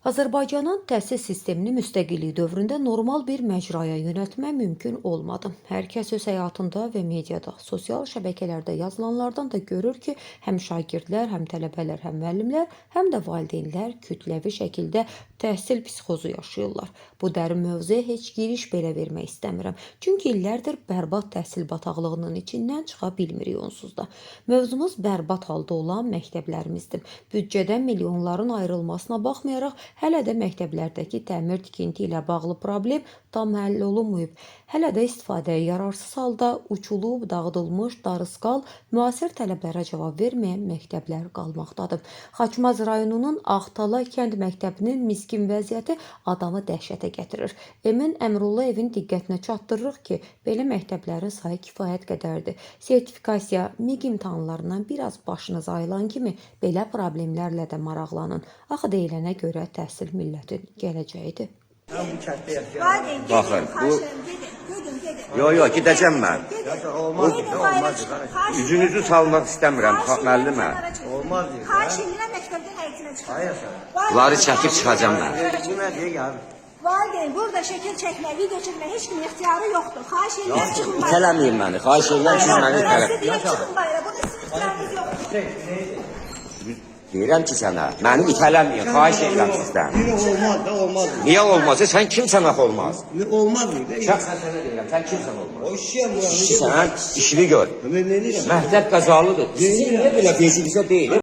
Azərbaycanın təhsil sistemini müstəqillik dövründə normal bir məcraya yönəltmək mümkün olmadı. Hər kəs öz həyatında və mediada, sosial şəbəkələrdə yazılanlardan da görür ki, həm şagirdlər, həm tələbələr, həm müəllimlər, həm də valideynlər kütləvi şəkildə təhsil psixozu yaşayırlar. Bu dərin mövzuya heç giriş belə vermək istəmirəm. Çünki illərdir bərbad təhsil bataqlığının içindən çıxa bilmirik onsuz da. Mövzumuz bərbad halda olan məktəblərimizdir. Büdcədən milyonların ayrılmasına baxmayaraq, hələ də məktəblərdəki təmir tikinti ilə bağlı problem tam həll olunmayıb. Hələ də istifadəyə yararsız halda uçulub, dağıdılmış, darısqal, müasir tələblərə cavab verməyən məktəblər qalmaqdadır. Xaçmaz rayonunun Ağtala kənd məktəbinin miskin vəziyyəti adamı dəhşətə gətirir. Emin Əmrullayevin diqqətinə çatdırırıq ki, belə məktəblərin sayı kifayət qədərdir. Sertifikasiya, MİQ imtahanlarından biraz başınız ayılan kimi belə problemlərlə də maraqlanın. Axı deyilənə görə təhsil millətin gələcəyidir. Baxın, bu... Yo, gidəcəm mən. Üzünüzü salmaq istəmirəm, müəllimə. Olmaz deyir. Xahiş edirəm məktəbdən həyətinə çıxın. Bunları çəkib çıxacam mən. Bu nə deyir ya? Valideyn, burada şəkil çəkmək, video çəkmək heç kimin ixtiyarı yoxdur. Xahiş edirəm çıxın bayrağa. İtələməyin məni, xahiş edirəm siz məni itələməyin. Çıxın bayrağa, burada sizin ixtiyarınız yoxdur. Deyirəm ki sənə, məni itələməyin, xahiş edirəm sizdən. Olmaz da, olmaz. Niyə olmaz? Sən kimsən axı olmaz? Olmaz mı? Şəxsən sənə deyirəm, sən kimsən olmaz? O işçiyəm bu. İşçisən, işini gör. Məhdəb qəzalıdır. Sizin niyə belə bezirsə deyil?